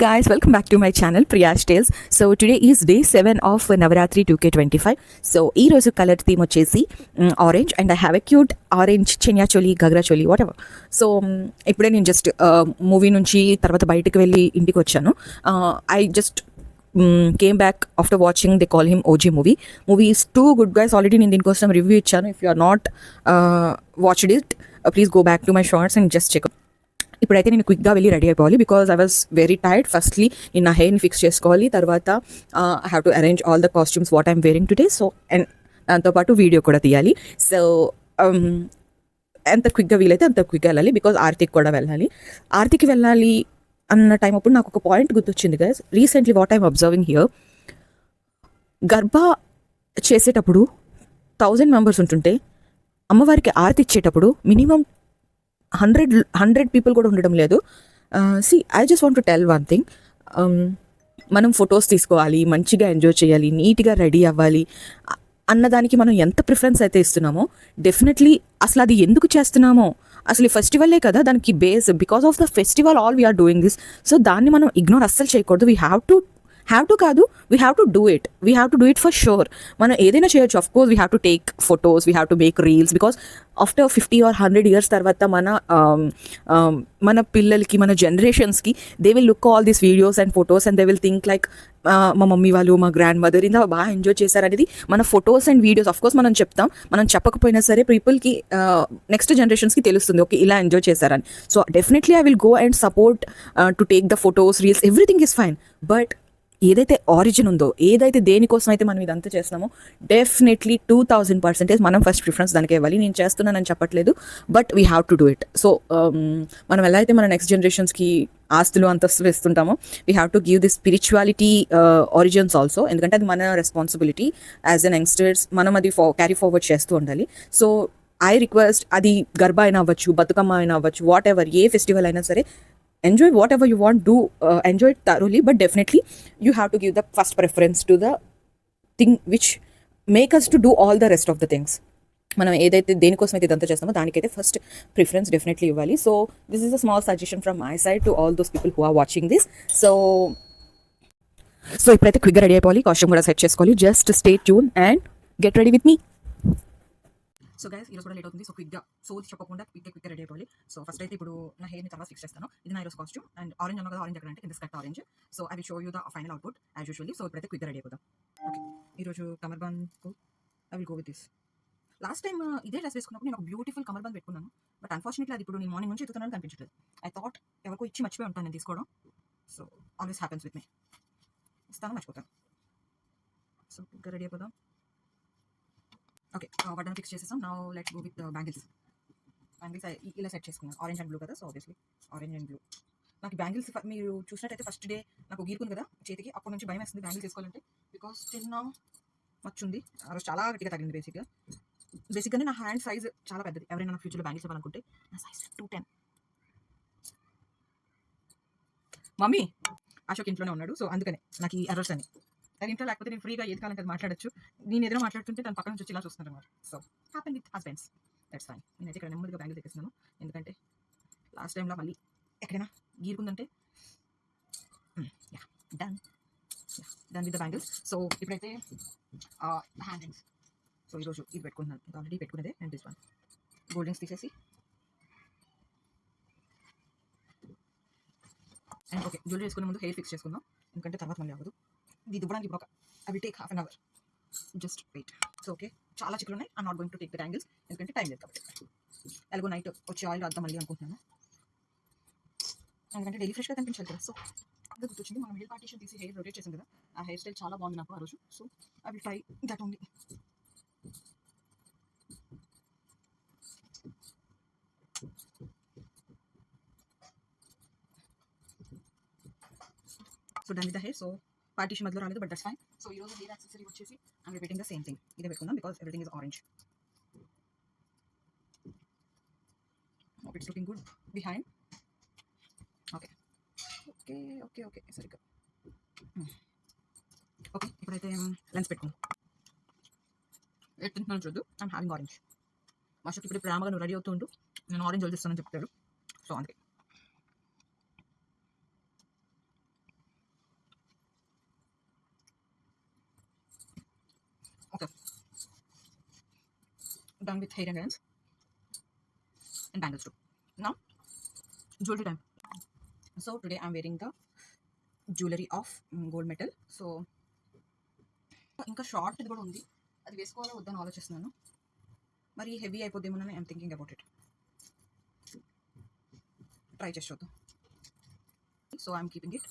guys, welcome back to my channel Priya's Tales. So today is day 7 of Navaratri 2K25. So ee roju color theme వచ్చేసి orange and I have a cute orange chenya choli, gagra choli, whatever. So ఇప్పుడే నేను just movie నుంచి తర్వాత బయటకు వెళ్ళి ఇంటికి వచ్చాను. I just came back after watching They Call Him OG movie is too good guys. Already నేను దీనికోసం రివ్యూ ఇచ్చాను. If you are not watched it, please go back to my shorts and just check out. ఇప్పుడైతే నేను క్విక్గా వెళ్ళి ready అయిపోవాలి because I was very tired. Firstly నేను నా హెయిర్ని ఫిక్స్ చేసుకోవాలి, తర్వాత I have to arrange all the costumes what I'm wearing today. So and దాంతోపాటు వీడియో కూడా తీయాలి. సో ఎంత క్విక్గా వీలైతే అంత క్విక్గా వెళ్ళాలి బికాజ్ ఆర్తికి కూడా వెళ్ళాలి. ఆర్తికి వెళ్ళాలి అన్న టైం అప్పుడు నాకు ఒక పాయింట్ గుర్తొచ్చింది guys. Recently what I'm observing here, గర్భ చేసేటప్పుడు 1000 మెంబర్స్ ఉంటుంటే అమ్మవారికి ఆర్తి ఇచ్చేటప్పుడు మినిమం 100 పీపుల్ కూడా ఉండడం లేదు. See I just want to tell one thing, మనం ఫొటోస్ తీసుకోవాలి, మంచిగా ఎంజాయ్ చేయాలి, నీట్గా రెడీ అవ్వాలి అన్నదానికి మనం ఎంత ప్రిఫరెన్స్ అయితే ఇస్తున్నామో, డెఫినెట్లీ అసలు అది ఎందుకు చేస్తున్నామో, అసలు ఈ ఫెస్టివల్లే కదా దానికి base. Because of the festival all we are doing this. So దాన్ని మనం ఇగ్నోర్ అస్సలు చేయకూడదు. వీ హ్యావ్ టు కాదు, we have to do it for sure. మనం ఏదైనా చేయొచ్చు. Of course we have to take photos, we have to make reels because after 50 or 100 years తర్వాత మన పిల్లలకి, మన జనరేషన్స్కి they will look all these videos and photos and they will think like మా mummy వాళ్ళు, మా గ్రాండ్ మదర్ ఇంత బాగా ఎంజాయ్ చేశారనేది మన photos and videos. Of course మనం చెప్తాం, మనం చెప్పకపోయినా సరే పీపుల్కి నెక్స్ట్ జనరేషన్స్కి తెలుస్తుంది ఓకే ఇలా ఎంజాయ్ చేశారని. So definitely I will go and support to take the photos, reels, everything is fine. But ఏదైతే ఆరిజిన్ ఉందో, ఏదైతే దేనికోసం అయితే మనం ఇదంతా చేస్తున్నామో, డెఫినెట్లీ 2000% మనం ఫస్ట్ ప్రిఫరెన్స్ దానికే ఇవ్వాలి. నేను చేస్తున్నానని చెప్పట్లేదు, but we have to do it. So మనం ఎలా అయితే మన నెక్స్ట్ జనరేషన్స్కి ఆస్తులు అంతస్తులు ఇస్తుంటామో, we have to give this spirituality origins also. ఎందుకంటే అది మన రెస్పాన్సిబిలిటీ యాజ్ ఎన్ యంగ్స్టర్స్. మనం అది క్యారీ ఫార్వర్డ్ చేస్తూ ఉండాలి. సో ఐ రిక్వెస్ట్, అది గర్భ అయినా అవ్వచ్చు, బతుకమ్మ అయినా అవ్వచ్చు, వాట్ ఎవర్, ఏ ఫెస్టివల్ అయినా సరే, enjoy whatever you want, do enjoy it thoroughly, but definitely you have to give the first preference to the thing which make us to do all the rest of the things. మనం ఏదైతే దేనికోసం అయితే ఇదంతా చేస్తామో దానికైతే first preference definitely ఇవ్వాలి. So this is a small suggestion from my side to all those people who are watching this. So ఇప్పుడైతే క్విక్గా రెడీ అయిపోవాలి, కాస్ట్యూమ్ కూడా సెట్ చేసుకోవాలి. Just stay tune and get ready with me. So guys ఈరోజు కూడా late అవుతుంది. So క్విక్గా souls చెప్పకుండా క్విక్గా రెడీ అయిపోవాలి. సో ఫస్ట్ అయితే ఇప్పుడు నా హెయిర్ని తర్వాత ఫిక్స్ చేస్తాను. ఇది నా ఈరోజు కాస్ట్యూమ్ అండ్ ఆరెంజ్ అన్న కదా, ఆరెంజ్ ఎక్కడ అంటే కింద skirt orange. So I will show you the final output as usually. So ఇప్పుడైతే క్విక్గా రెడీ అయిపోతాం. ఓకే, ఈరోజు కమర్బాన్కు I will go with this. Last time ఇదే డ్రెస్ వేసుకున్నప్పుడు నేను ఒక బ్యూటిఫుల్ కమర్బాన్ పెట్టుకున్నాను, బట్ అన్ఫార్చునేట్లీ అది ఇప్పుడు నేను మార్నింగ్ నుంచి ఎత్తుతున్నాను కనిపించట్లేదు. ఐ థాట్ ఎవరికో ఇచ్చి మర్చిపోయి ఉంటాను నేను తీసుకోవడం. So always happens with me, ఇస్తాను మర్చిపోతాను. సో క్విక్గా రెడీ అయిపోదాం. ఓకే, బటన్ ఫిక్స్ చేసేసాం. Now let's go with bangles. ఇలా సెట్ చేసుకున్నాను, ఆరెంజ్ అండ్ బ్లూ కదా. So obviously orange and blue. నాకు బ్యాంగిల్స్ మీరు చూసినట్టయితే ఫస్ట్ డే నాకు గీరుకుంది కదా చేతికి, అప్పటి నుంచి భయం వేస్తుంది బ్యాంగిల్స్ వేసుకోవాలంటే. బికాస్ స్టిల్ నా మచ్చుంది, ఆ రోజు చాలా గట్టిగా తగిలింది. బేసిక్గానే నా హ్యాండ్ సైజ్ చాలా పెద్దది. ఎవరైనా నా ఫ్యూచర్లో బ్యాంగిల్స్ ఇవ్వాలనుకుంటే నా సైజ్ 210. మమ్మీ అశోక్ ఇంట్లోనే ఉన్నాడు, సో అందుకనే నాకు ఈ ఎర్రర్స్ అని. తన ఇంట్లో లేకపోతే నేను ఫ్రీగా ఏది కాలం కదా మాట్లాడచ్చు. నేను ఎదురు మాట్లాడుతుంటే తన పక్కన నుంచి ఇలా చూస్తున్నారు అన్నమాట. So happen with husbands, that's fine. నేనైతే ఇక్కడ నెమ్మదిగా బ్యాంగిల్ తెప్పిస్తున్నాను, ఎందుకంటే లాస్ట్ టైంలో మళ్ళీ ఎక్కడైనా గీరుకుందంటే done with the bangles. So ఇప్పుడైతే హ్యాండ్ రింగ్స్. సో ఈరోజు ఇది పెట్టుకుంటున్నాను, ఇది ఆల్రెడీ పెట్టుకునేదే. And this one gold rings తీసేసి, అండ్ ఓకే జ్యువెలరీ వేసుకునే ముందు హెయిర్ ఫిక్స్ చేసుకుందాం, ఎందుకంటే తర్వాత మళ్ళీ అవ్వదు. ఇది దువ్వడానికి ఇప్పుడు I will take half an hour, just wait. So okay, చాలా చిక్కులు ఉన్నాయి. I'm not going to take the angles, ఎందుకంటే టైం లేదు కాబట్టి. ఎలాగో నైట్ వచ్చి ఆయిల్ రాద్దాం మళ్ళీ అనుకుంటున్నాను, ఎందుకంటే డైలీ ఫ్రెష్గా కనిపించాలి కదా. సో అదే గుర్తొచ్చింది, మనం మిడిల్ పార్టీషన్ తీసి హెయిర్ రొటేట్ చేసాం కదా, ఆ హెయిర్ స్టైల్ చాలా బాగుంది నాకు ఆ రోజు. So I will try that only. So done with the hair. So partition మధ్యలో రాలేదు, బట్ దట్స్ ఫైన్. సో ఈరోజు హెయిర్ యాక్సెసరీ వచ్చేసి I'm repeating the same thing. ఇదే పెట్టుకుందాం because everything is orange. It's looking good behind. Okay okay okay okay సరిగ్గా. Okay ఇప్పుడైతే lens పెట్టుకుందాం. తింటున్నాను చూద్దు, ఐమ్ హ్యావింగ్ ఆరెంజ్. మాషకి ఇప్పుడు ప్రేమగా నువ్వు రెడీ అవుతుంటూ నేను ఆరెంజ్ వదిలిస్తానని చెప్తాడు. సో అందుకే done with hair and hands and bangles too. Now jewelry time. So today I'm wearing the jewelry of gold metal. So ఇంకా షార్ట్ ఇది కూడా ఉంది, అది వేసుకోవాలో వద్దని ఆలోచిస్తున్నాను. మరి హెవీ అయిపోద్దేమోనని I'm thinking about it. Try చేసి చూద్దాం. So I'm keeping it.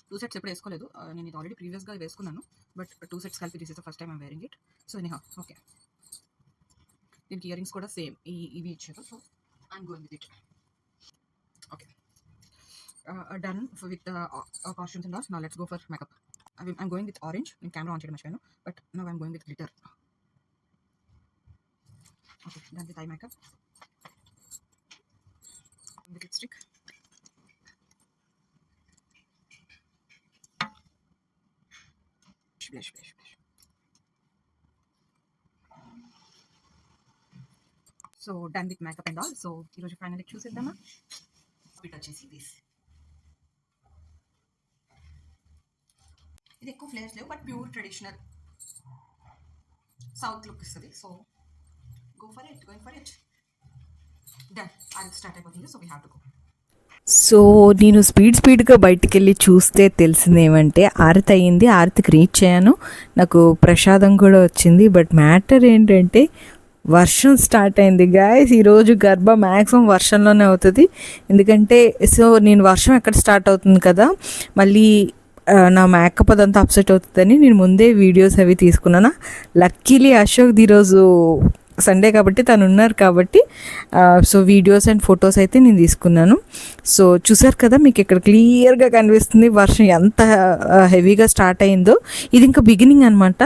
2 sets ఎప్పుడు వేసుకోలేదు, నేను ఇది ఆల్రెడీ ప్రీవియస్గా వేసుకున్నాను, బట్ 2 sets కలిపి this is the first time I'm wearing it. So anyhow okay, దీనికి ఇయర్ రింగ్స్ కూడా సేమ్ ఇవి ఇచ్చారు. So I'm going with it. Okay, done with costumes and all. Now let's go for makeup. I'm going with orange. నేను camera on చేయడం మర్చిపోయాను, but now I'm going with glitter. Okay, done with eye makeup. With lipstick. Blush. So done with makeup and all. So ఈరోజు final చూసేద్దామా. Bit వచ్చేసి this. ఇది ఎక్కువ flavours లేవు, but pure traditional south look ఇస్తుంది. So going for it. Done, అది start అయిపోతుంది. So we have to go. So నేను స్పీడ్గా బయటికి వెళ్ళి చూస్తే తెలిసింది ఏమంటే ఆరతి అయ్యింది. ఆరతికి రీచ్ అయ్యాను, నాకు ప్రసాదం కూడా వచ్చింది. బట్ మ్యాటర్ ఏంటంటే వర్షం స్టార్ట్ అయింది గాయస్. ఈరోజు గర్భ మ్యాక్సిమం వర్షంలోనే అవుతుంది. ఎందుకంటే సో నేను వర్షం ఎక్కడ స్టార్ట్ అవుతుంది కదా, మళ్ళీ నా మేకప్ అదంతా అప్సెట్ అవుతుందని నేను ముందే వీడియోస్ అవి తీసుకున్నాను. లక్కీలీ అశోక్ ఈరోజు సండే కాబట్టి తను ఉన్నారు కాబట్టి సో వీడియోస్ అండ్ ఫొటోస్ అయితే నేను తీసుకున్నాను. సో చూసారు కదా, మీకు ఇక్కడ క్లియర్గా కనిపిస్తుంది వర్షం ఎంత హెవీగా స్టార్ట్ అయిందో. ఇది ఇంకా బిగినింగ్ అనమాట,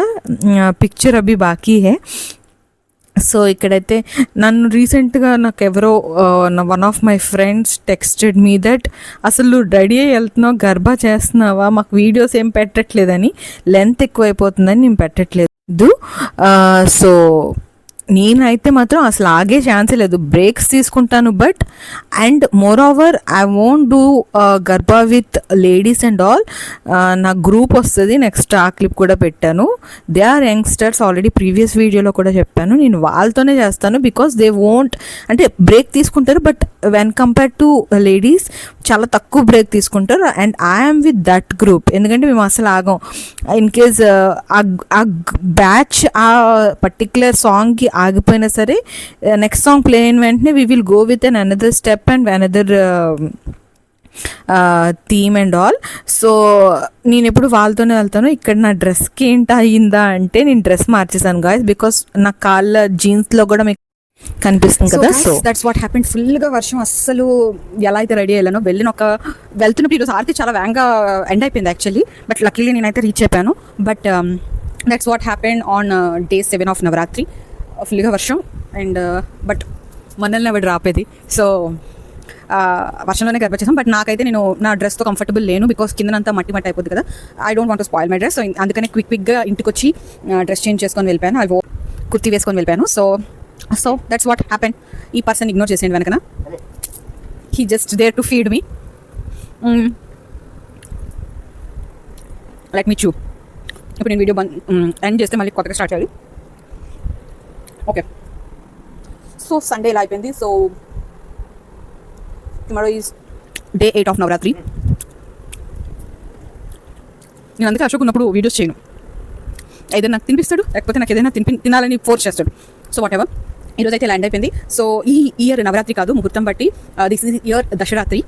పిక్చర్ అవి బాకీ హే. సో ఇక్కడైతే నన్ను రీసెంట్గా నాకు ఎవరో one of my friends texted me that అసలు రెడీ అయ్యి వెళ్తున్నావు, గర్భా చేస్తున్నావా, మాకు వీడియోస్ ఏం పెట్టట్లేదని, లెంత్ ఎక్కువైపోతుందని నేను పెట్టట్లేదు. సో నేనైతే మాత్రం అసలు ఆగే ఛాన్సే లేదు, బ్రేక్స్ తీసుకుంటాను. But and moreover I won't do garba with ladies and all. నా గ్రూప్ వస్తుంది నెక్స్ట్, ఆ క్లిప్ కూడా పెట్టాను. They are youngsters, already previous వీడియోలో కూడా చెప్పాను, నేను వాళ్ళతోనే చేస్తాను. బికాస్ దే వోంట్ అంటే బ్రేక్ తీసుకుంటారు, but when compare to ladies చాలా తక్కువ బ్రేక్ తీసుకుంటారు. And I'm with that group, ఎందుకంటే మేము అసలు ఆగం. ఇన్ కేస్ ఆ బ్యాచ్ ఆ పర్టిక్యులర్ సాంగ్కి ఆగిపోయినా సరే, నెక్స్ట్ సాంగ్ ప్లే అయిన వెంటనే we will go with an another step and another theme and all. So నేను ఎప్పుడు వాళ్ళతోనే వెళ్తాను. ఇక్కడ నా డ్రెస్కి ఏంటి అయ్యిందా అంటే, నేను డ్రెస్ మార్చేసాను గాయస్, బికాస్ నా కాళ్ళ జీన్స్లో కూడా మీకు కనిపిస్తుంది కదా. So that's what happened. ఫుల్గా వర్షం, అస్సలు ఎలా అయితే రెడీ అయ్యాను, వెళ్తున్నప్పుడు ఈరోజు ఆర్తి చాలా వేగంగా ఎండ్ అయిపోయింది యాక్చువల్లీ, బట్ లక్కీలీ నేనైతే రీచ్ అయిపోయాను. But that's what happened on Day 7 of Navratri. ఫుల్గా వర్షం అండ్ బట్ మనల్ని ఎవడు రాపేది. సో వర్షంలోనే గర్భ చేసాం. బట్ నాకైతే నేను నా డ్రెస్తో కంఫర్టబుల్ లేను, బికాస్ కిందనంతా మట్టి అయిపోద్ది కదా. I don't want to spoil my dress. So అందుకనే క్విక్గా ఇంటికి వచ్చి డ్రెస్ చేంజ్ చేసుకొని వెళ్ళిపోయాను. అది కుర్తీ వేసుకొని వెళ్ళిపోయాను. So that's what happen. ఈ పర్సన్ ఇగ్నోర్ చేసేయండి వెనకన, he just there to feed me. Let me చూ. ఇప్పుడు నేను వీడియో ఎండ్ చేస్తే మళ్ళీ కొత్తగా స్టార్ట్ చేయాలి. ఓకే, సో సండే ఇలా అయిపోయింది. So tomorrow is Day 8 of Navratri. నేను అందుకే అశోక్ ఉన్నప్పుడు వీడియోస్ చేయను, ఏదైనా నాకు తినిపిస్తాడు, లేకపోతే నాకు ఏదైనా తినాలని ఫోర్స్ చేస్తాడు. సో వాట్ ఎవర్, ఈరోజు అయితే ల్యాండ్ అయిపోయింది. సో ఈ ఇయర్ నవరాత్రి కాదు, ముహూర్తం బట్టి దిస్ ఇస్ ఇయర్ దశరాత్రి.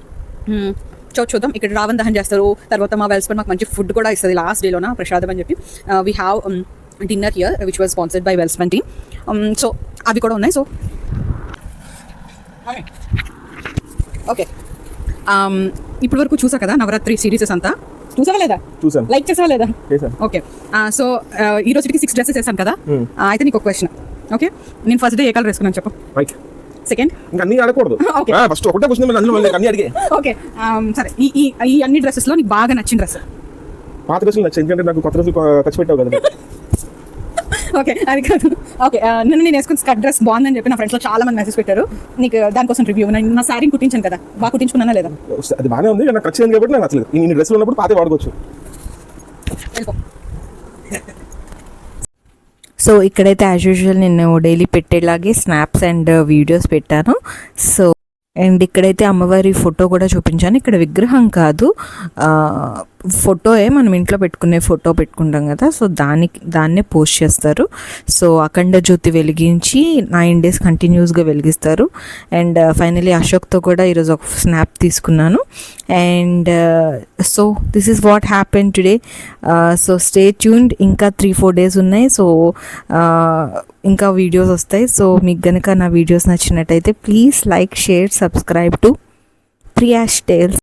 చూద్దాం. ఇక్కడ రావణ్ దహన్ చేస్తారు, తర్వాత మా వెల్స్పన్ మాకు మంచి ఫుడ్ కూడా ఇస్తుంది లాస్ట్ డేలోన ప్రసాదం అని చెప్పి. We have dinner here which was sponsored by Welspun team. So అవి కూడా ఉన్నాయి. సో ఓకే, ఇప్పటి వరకు చూసా కదా నవరాత్రి సిరీసెస్ అంతా. చూసావా లేదా? చూసాను. లైక్ చేసావా లేదా? చేశాను. ఓకే, సో ఈ రోజుకి 6 డ్రెస్సెస్ వేసాను కదా. అయితే నీకు ఒక క్వశ్చన్. ఓకే, నేను ఫస్ట్ డే ఏ కలర్ వేసుకున్నాను చెప్పు. రైట్. సెకండ్ ఇంకా అన్ని అడగకూడదు. ఓకే, ఫస్ట్ ఒకటే క్వశ్చన్ మళ్ళీ అందులో అన్ని అడిగే. ఓకే, సరే. ఈ అన్ని డ్రెస్సెస్లో నీకు బాగా నచ్చిన డ్రెస్? పాత డ్రెస్సులు నచ్చాయి, ఎందుకంటే నాకు కొత్త డ్రెస్సులు ఖర్చు పెట్టావు కదా. ఓకే, అది కాదు. ఓకే, నిన్న నేను వేసుకున్న స్కర్ట్ డ్రెస్ బాగుందని చెప్పి నా ఫ్రెండ్స్లో చాలా మంది మెసేజ్ పెట్టారు. నీకు దానికోసం రివ్యూ. నా శారీ కుట్టించాను కదా, బాగా కుట్టించుకున్నానా లేదా? అది బాగానే ఉంది, నాకు ఖర్చు కాబట్టి నాకు నచ్చలేదు. ఈ డ్రెస్సులు ఉన్నప్పుడు పాతే వాడుకోవచ్చు. వెళ్ళిపో. సో ఇక్కడైతే యాజ్ యూజువల్ నేను డైలీ పెట్టేలాగే స్నాప్స్ అండ్ వీడియోస్ పెట్టాను. సో అండ్ ఇక్కడైతే అమ్మవారి ఫోటో కూడా చూపించాను. ఇక్కడ విగ్రహం కాదు, ఫోటోయే, మనం ఇంట్లో పెట్టుకునే ఫోటో పెట్టుకుంటాం కదా, సో దాన్నే పోస్ట్ చేస్తారు. సో అఖండ జ్యోతి వెలిగించి 9 days కంటిన్యూస్గా వెలిగిస్తారు. అండ్ ఫైనలీ అశోక్తో కూడా ఈరోజు ఒక స్నాప్ తీసుకున్నాను. And so this is what happen today. So stay tuned, ఇంకా 3-4 days ఉన్నాయి. సో ఇంకా వీడియోస్ వస్తాయి. సో మీకు కనుక నా వీడియోస్ నచ్చినట్టయితే please like, share, subscribe to Priyash tiles.